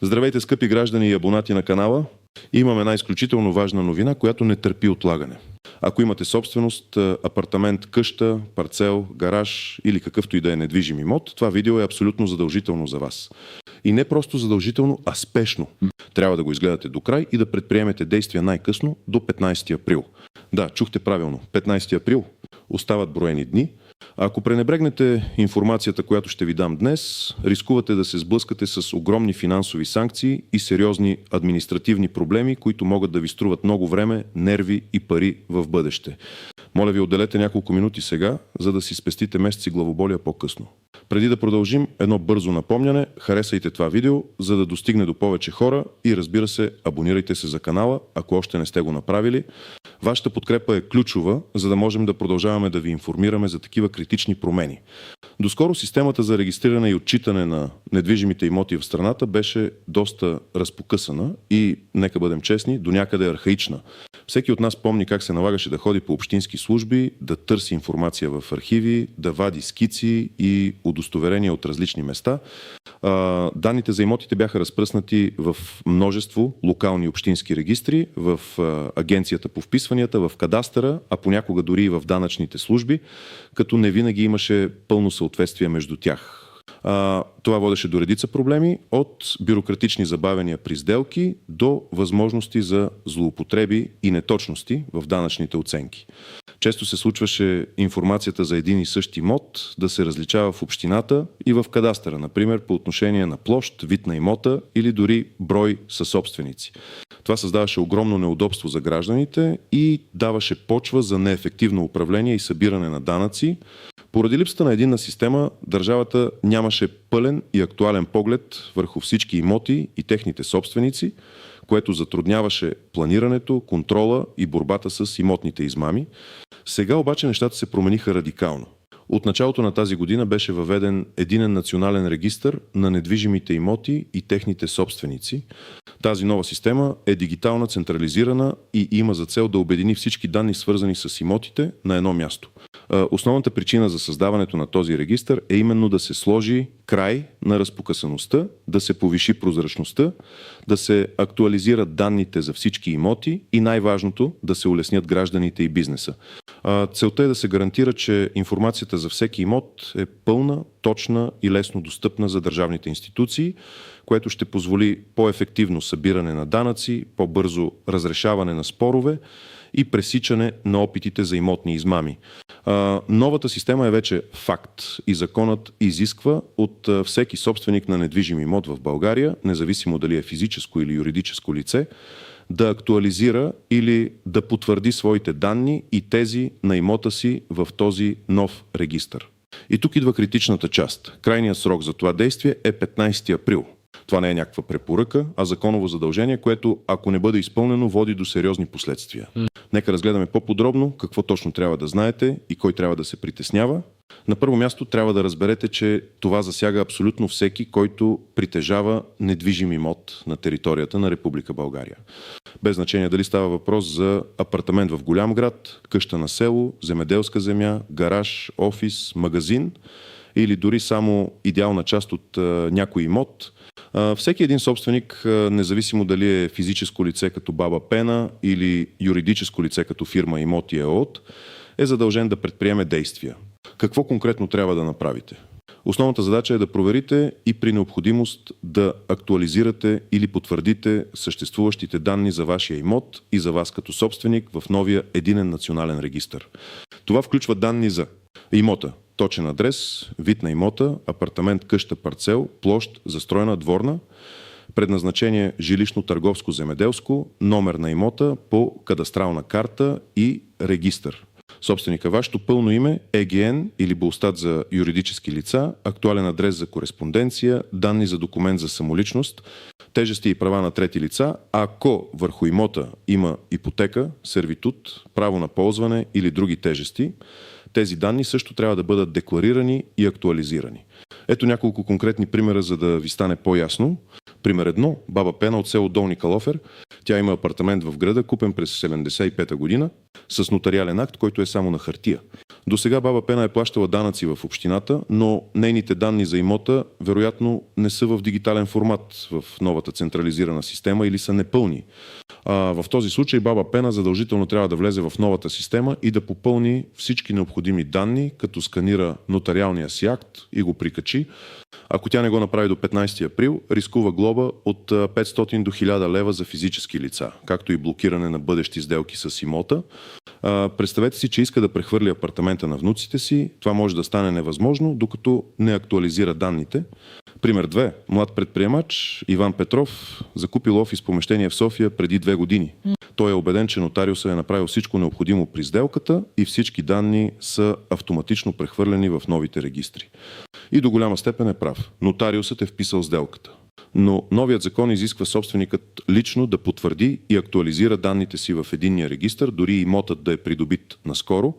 Здравейте, скъпи граждани и абонати на канала! Имам една изключително важна новина, която не търпи отлагане. Ако имате собственост, апартамент, къща, парцел, гараж или какъвто и да е недвижим имот, това видео е абсолютно задължително за вас. И не просто задължително, а спешно. Трябва да го изгледате до край и да предприемете действия най-късно до 15 април. Да, чухте правилно. 15 април. Остават броени дни. А ако пренебрегнете информацията, която ще ви дам днес, рискувате да се сблъскате с огромни финансови санкции и сериозни административни проблеми, които могат да ви струват много време, нерви и пари в бъдеще. Моля ви, отделете няколко минути сега, за да си спестите месеци главоболия по-късно. Преди да продължим, едно бързо напомняне, харесайте това видео, за да достигне до повече хора и, разбира се, абонирайте се за канала, ако още не сте го направили. Вашата подкрепа е ключова, за да можем да продължаваме да ви информираме за такива критични промени. Доскоро системата за регистриране и отчитане на недвижимите имоти в страната беше доста разпокъсана и, нека бъдем честни, до някъде архаична. Всеки от нас помни как се налагаше да ходи по общински служби, да търси информация в архиви, да вади скици и удостоверения от различни места. Данните за имотите бяха разпръснати в множество локални общински регистри, в Агенцията по вписванията, в кадастъра, а понякога дори и в данъчните служби, като не винаги имаше пълно съответствие между тях. Това водеше до редица проблеми, от бюрократични забавения при сделки до възможности за злоупотреби и неточности в данъчните оценки. Често се случваше информацията за един и същ имот да се различава в общината и в кадастъра, например по отношение на площ, вид на имота или дори брой съсобственици. Това създаваше огромно неудобство за гражданите и даваше почва за неефективно управление и събиране на данъци. Поради липсата на единна система, държавата нямаше пълен и актуален поглед върху всички имоти и техните собственици, което затрудняваше планирането, контрола и борбата с имотните измами. Сега обаче нещата се промениха радикално. От началото на тази година беше въведен единен национален регистър на недвижимите имоти и техните собственици. Тази нова система е дигитална, централизирана и има за цел да обедини всички данни, свързани с имотите, на едно място. Основната причина за създаването на този регистър е именно да се сложи край на разпокъсаността, да се повиши прозрачността, да се актуализират данните за всички имоти и най-важното да се улеснят гражданите и бизнеса. Целта е да се гарантира, че информацията за всеки имот е пълна, точна и лесно достъпна за държавните институции, което ще позволи по-ефективно събиране на данъци, по-бързо разрешаване на спорове и пресичане на опитите за имотни измами. Новата система е вече факт и законът изисква от всеки собственик на недвижим имот в България, независимо дали е физическо или юридическо лице, да актуализира или да потвърди своите данни и тези на имота си в този нов регистър. И тук идва критичната част. Крайният срок за това действие е 15 април. Това не е някаква препоръка, а законово задължение, което, ако не бъде изпълнено, води до сериозни последствия. Нека разгледаме по-подробно какво точно трябва да знаете и кой трябва да се притеснява. На първо място трябва да разберете, че това засяга абсолютно всеки, който притежава недвижим имот на територията на Република България. Без значение дали става въпрос за апартамент в голям град, къща на село, земеделска земя, гараж, офис, магазин или дори само идеална част от някой имот. Всеки един собственик, независимо дали е физическо лице като баба Пена или юридическо лице като фирма Имоти ЕООД, е задължен да предприеме действия. Какво конкретно трябва да направите? Основната задача е да проверите и при необходимост да актуализирате или потвърдите съществуващите данни за вашия имот и за вас като собственик в новия единен национален регистър. Това включва данни за имота, точен адрес, вид на имота, апартамент, къща, парцел, площ, застроена, дворна, предназначение жилищно, търговско, земеделско, номер на имота по кадастрална карта и регистър. Собственика, вашето пълно име, ЕГН или БУЛСТАТ за юридически лица, актуален адрес за кореспонденция, данни за документ за самоличност, тежести и права на трети лица, ако върху имота има ипотека, сервитут, право на ползване или други тежести. Тези данни също трябва да бъдат декларирани и актуализирани. Ето няколко конкретни примера, за да ви стане по-ясно. Пример 1. Баба Пена от село Долни Калофер. Тя има апартамент в града, купен през 1975 година. с нотариален акт, който е само на хартия. До сега баба Пена е плащала данъци в общината, но нейните данни за имота вероятно не са в дигитален формат в новата централизирана система или са непълни. В този случай баба Пена задължително трябва да влезе в новата система и да попълни всички необходими данни, като сканира нотариалния си акт и го прикачи. Ако тя не го направи до 15 април, рискува глоба от 500 до 1000 лева за физически лица, както и блокиране на бъдещи сделки с имота. Представете си, че иска да прехвърли апартамента на внуците си. Това може да стане невъзможно, докато не актуализира данните. Пример 2. Млад предприемач Иван Петров закупил офис помещение в София преди 2 години. Той е убеден, че нотариусът е направил всичко необходимо при сделката и всички данни са автоматично прехвърлени в новите регистри. И до голяма степен е прав. Нотариусът е вписал сделката. Но новият закон изисква собственикът лично да потвърди и актуализира данните си в единния регистър, дори имотът да е придобит наскоро.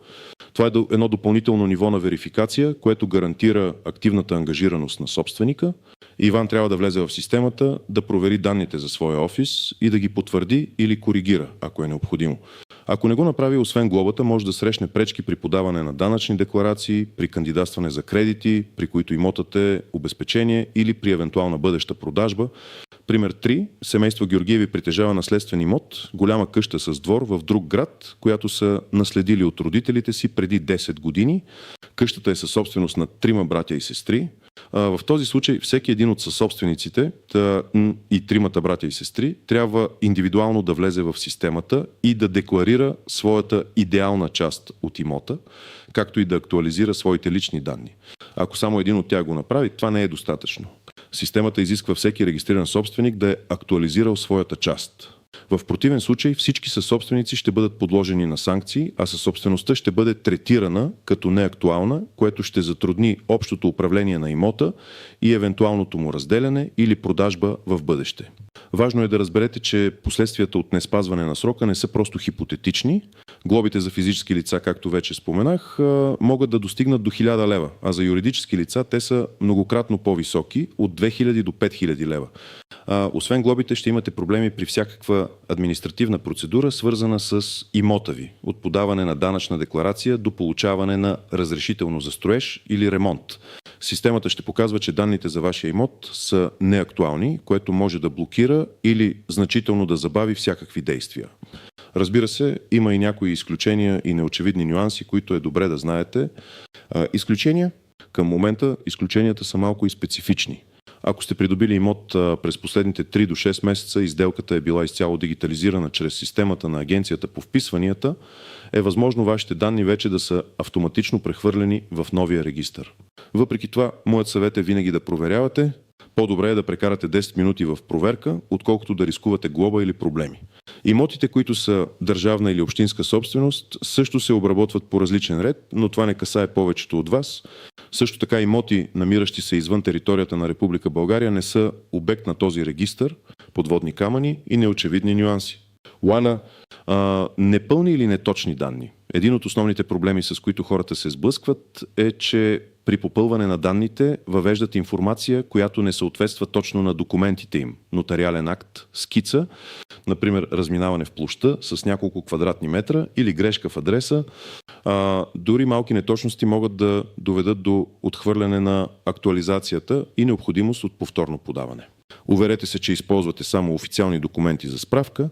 Това е едно допълнително ниво на верификация, което гарантира активната ангажираност на собственика. Иван трябва да влезе в системата, да провери данните за своя офис и да ги потвърди или коригира, ако е необходимо. Ако не го направи, освен глобата, може да срещне пречки при подаване на данъчни декларации, при кандидатстване за кредити, при които имотът е обезпечение или при евентуална бъдеща продажба. Пример 3. Семейство Георгиеви притежава наследствен имот, голяма къща с двор в друг град, която са наследили от родителите си преди 10 години. Къщата е със собственост на 3 братя и сестри. В този случай всеки един от съсобствениците и 3 братя и сестри трябва индивидуално да влезе в системата и да декларира своята идеална част от имота, както и да актуализира своите лични данни. Ако само един от тях го направи, това не е достатъчно. Системата изисква всеки регистриран собственик да е актуализирал своята част. В противен случай всички съсобственици ще бъдат подложени на санкции, а съсобствеността ще бъде третирана като неактуална, което ще затрудни общото управление на имота и евентуалното му разделяне или продажба в бъдеще. Важно е да разберете, че последствията от неспазване на срока не са просто хипотетични. Глобите за физически лица, както вече споменах, могат да достигнат до 1000 лева, а за юридически лица те са многократно по-високи – от 2000 до 5000 лева. Освен глобите, ще имате проблеми при всякаква административна процедура, свързана с имота ви, от подаване на данъчна декларация до получаване на разрешително за строеж или ремонт. Системата ще показва, че данните за вашия имот са неактуални, което може да блокира или значително да забави всякакви действия. Разбира се, има и някои изключения и неочевидни нюанси, които е добре да знаете. Изключения? Към момента изключенията са малко и специфични. Ако сте придобили имот през последните 3 до 6 месеца и сделката е била изцяло дигитализирана чрез системата на Агенцията по вписванията, е възможно вашите данни вече да са автоматично прехвърлени в новия регистър. Въпреки това, моят съвет е винаги да проверявате. По-добре е да прекарате 10 минути в проверка, отколкото да рискувате глоба или проблеми. Имотите, които са държавна или общинска собственост, също се обработват по различен ред, но това не касае повечето от вас. Също така имоти, намиращи се извън територията на Република България, не са обект на този регистър, подводни камъни и неочевидни нюанси. Лана, непълни или неточни данни. Един от основните проблеми, с които хората се сблъскват, е, че при попълване на данните въвеждат информация, която не съответства точно на документите им. Нотариален акт, скица, например разминаване в площа с няколко квадратни метра или грешка в адреса. Дори малки неточности могат да доведат до отхвърляне на актуализацията и необходимост от повторно подаване. Уверете се, че използвате само официални документи за справка.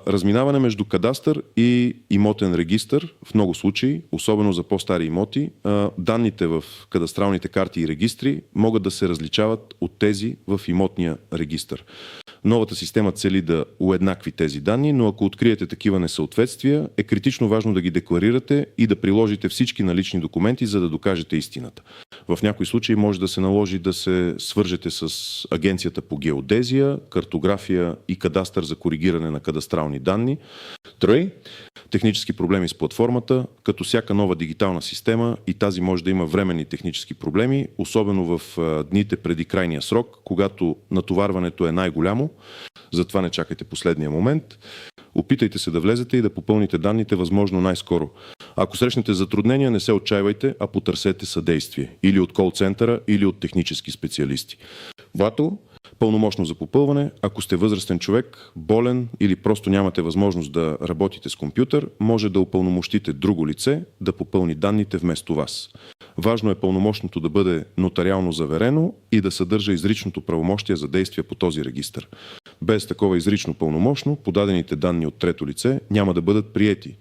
Разминаване между кадастър и имотен регистър в много случаи, особено за по-стари имоти, данните в кадастралните карти и регистри могат да се различават от тези в имотния регистър. Новата система цели да уеднакви тези данни, но ако откриете такива несъответствия, е критично важно да ги декларирате и да приложите всички налични документи, за да докажете истината. В някои случаи може да се наложи да се свържете с Агенцията по геодезия, картография и кадастър за коригиране на кадастрални данни. Трой, технически проблеми с платформата. Като всяка нова дигитална система, и тази може да има временни технически проблеми, особено в дните преди крайния срок, когато натоварването е най-голямо. Затова не чакайте последния момент. Опитайте се да влезете и да попълните данните възможно най-скоро. Ако срещнете затруднения, не се отчаивайте, а потърсете съдействие. Или от кол-центъра, или от технически специалисти. Вато, Пълномощно за попълване. Ако сте възрастен човек, болен или просто нямате възможност да работите с компютър, може да упълномощите друго лице да попълни данните вместо вас. Важно е пълномощното да бъде нотариално заверено и да съдържа изричното правомощие за действия по този регистър. Без такова изрично пълномощно, подадените данни от трето лице няма да бъдат приети.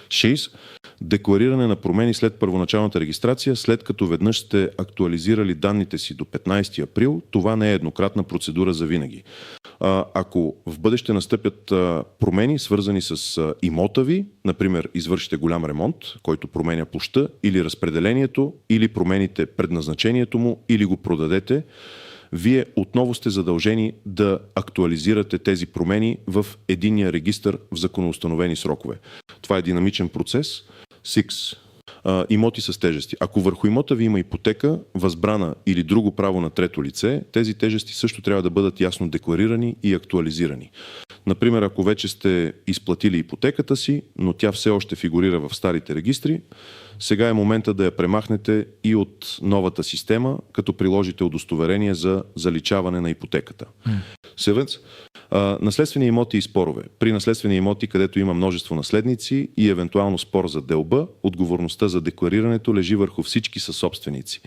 6. Деклариране на промени след първоначалната регистрация, след като веднъж сте актуализирали данните си до 15 април, това не е еднократна процедура за винаги. Ако в бъдеще настъпят промени, свързани с имота ви, например, извършите голям ремонт, който променя площта или разпределението, или промените предназначението му, или го продадете, вие отново сте задължени да актуализирате тези промени в единния регистър в законоустановени срокове. Това е динамичен процес. 6. Имоти с тежести. Ако върху имота ви има ипотека, възбрана или друго право на трето лице, тези тежести също трябва да бъдат ясно декларирани и актуализирани. Например, ако вече сте изплатили ипотеката си, но тя все още фигурира в старите регистри, сега е момента да я премахнете и от новата система, като приложите удостоверение за заличаване на ипотеката. Севец. Наследствени имоти и спорове. При наследствени имоти, където има множество наследници и евентуално спор за делба, отговорността за декларирането лежи върху всички съсобственици.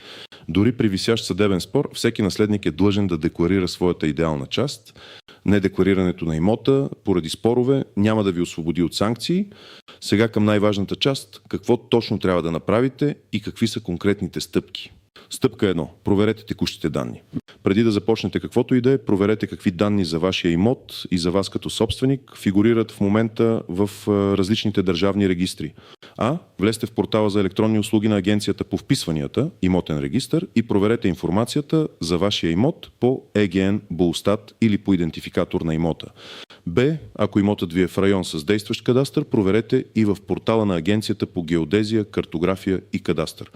Дори при висящ съдебен спор, всеки наследник е длъжен да декларира своята идеална част. Недекларирането на имота поради спорове няма да ви освободи от санкции. Сега към най-важната част, какво точно трябва да направите и какви са конкретните стъпки. Стъпка 1. Проверете текущите данни. Преди да започнете каквото и да е, проверете какви данни за вашия имот и за вас като собственик фигурират в момента в различните държавни регистри. Влезте в портала за електронни услуги на Агенцията по вписванията, имотен регистър, и проверете информацията за вашия имот по ЕГН, БУЛСТАТ или по идентификатор на имота. Ако имотът ви е в район с действащ кадастър, проверете и в портала на Агенцията по геодезия, картография и кадастър.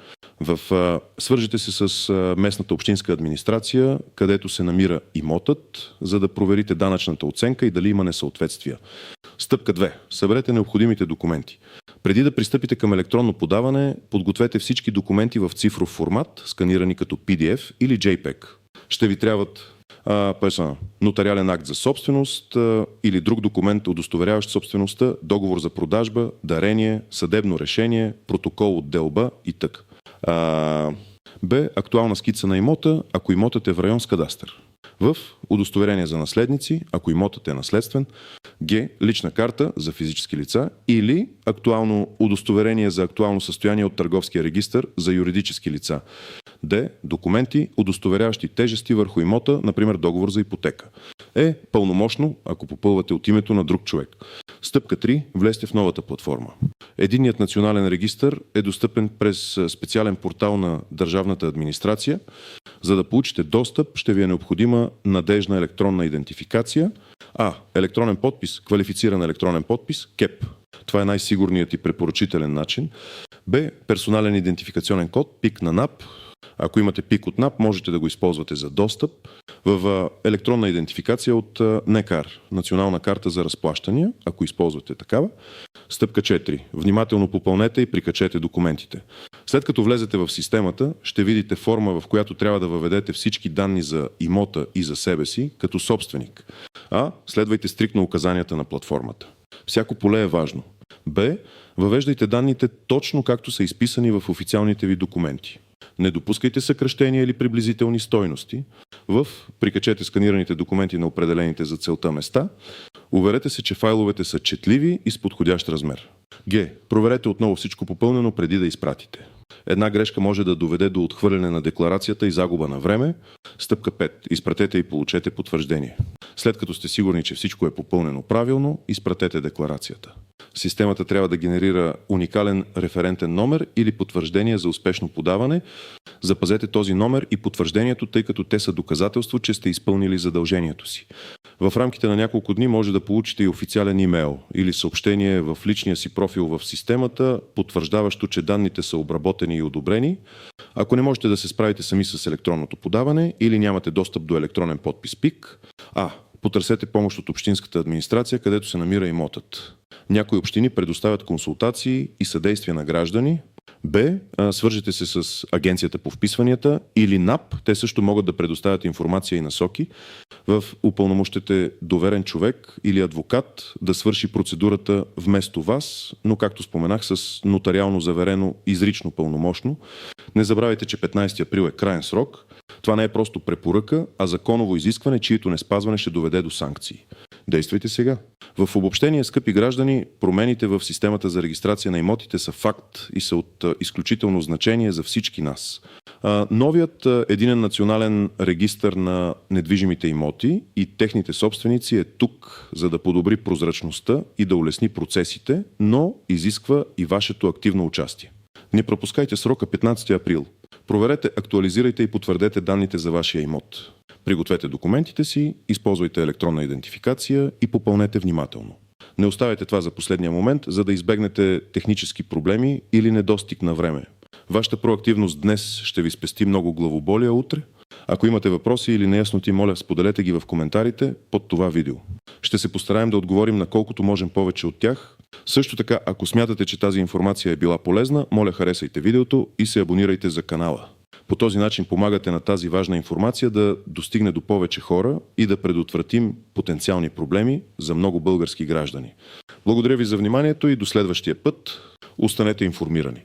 Свържете се с местната общинска администрация, където се намира имотът, за да проверите данъчната оценка и дали има несъответствия. Стъпка 2. Съберете необходимите документи. Преди да пристъпите към електронно подаване, подгответе всички документи в цифров формат, сканирани като PDF или JPEG. Ще ви трябват нотариален акт за собственост или друг документ, удостоверяващ собствеността, договор за продажба, дарение, съдебно решение, протокол от делба и т.н. Актуална скица на имота, ако имотът е в район с кадастър. В удостоверение за наследници, ако имотът е наследствен. Лична карта за физически лица или актуално удостоверение за актуално състояние от търговския регистър за юридически лица. Документи, удостоверяващи тежести върху имота, например договор за ипотека. Пълномощно, ако попълвате от името на друг човек. Стъпка 3. Влезте в новата платформа. Единният национален регистър е достъпен през специален портал на държавната администрация. За да получите достъп, ще ви е необходима надежна електронна идентификация. Електронен подпис, квалифициран електронен подпис, КЕП. Това е най-сигурният и препоръчителен начин. Персонален идентификационен код, ПИК на НАП. Ако имате ПИК от НАП, можете да го използвате за достъп. В електронна идентификация от НЕКАР, национална карта за разплащания, ако използвате такава. Стъпка 4. Внимателно попълнете и прикачете документите. След като влезете в системата, ще видите форма, в която трябва да въведете всички данни за имота и за себе си като собственик. Следвайте стриктно указанията на платформата. Всяко поле е важно. Въвеждайте данните точно както са изписани в официалните ви документи. Не допускайте съкращения или приблизителни стойности. Прикачете сканираните документи на определените за целта места. Уверете се, че файловете са четливи и с подходящ размер. Проверете отново всичко попълнено преди да изпратите. Една грешка може да доведе до отхвърляне на декларацията и загуба на време. Стъпка 5. Изпратете и получете потвърждение. След като сте сигурни, че всичко е попълнено правилно, изпратете декларацията. Системата трябва да генерира уникален референтен номер или потвърждение за успешно подаване. Запазете този номер и потвърждението, тъй като те са доказателство, че сте изпълнили задължението си. В рамките на няколко дни може да получите и официален имейл или съобщение в личния си профил в системата, потвърждаващо, че данните са обработени и одобрени. Ако не можете да се справите сами с електронното подаване или нямате достъп до електронен подпис ПИК, потърсете помощ от общинската администрация, където се намира имотът. Някои общини предоставят консултации и съдействие на граждани. Б. Свържете се с Агенцията по вписванията или НАП. Те също могат да предоставят информация и насоки. Упълномощите доверен човек или адвокат да свърши процедурата вместо вас, но както споменах, с нотариално заверено изрично пълномощно. Не забравяйте, че 15 април е краен срок. Това не е просто препоръка, а законово изискване, чието неспазване ще доведе до санкции. Действайте сега. В обобщение, скъпи граждани, промените в системата за регистрация на имотите са факт и са от изключително значение за всички нас. Новият единен национален регистър на недвижимите имоти и техните собственици е тук, за да подобри прозрачността и да улесни процесите, но изисква и вашето активно участие. Не пропускайте срока 15 април. Проверете, актуализирайте и потвърдете данните за вашия имот. Пригответе документите си, използвайте електронна идентификация и попълнете внимателно. Не оставяйте това за последния момент, за да избегнете технически проблеми или недостиг на време. Вашата проактивност днес ще ви спести много главоболия утре. Ако имате въпроси или неясноти, моля, споделете ги в коментарите под това видео. Ще се постараем да отговорим на колкото можем повече от тях. Също така, ако смятате, че тази информация е била полезна, моля, харесайте видеото и се абонирайте за канала. По този начин помагате на тази важна информация да достигне до повече хора и да предотвратим потенциални проблеми за много български граждани. Благодаря ви за вниманието и до следващия път. Останете информирани.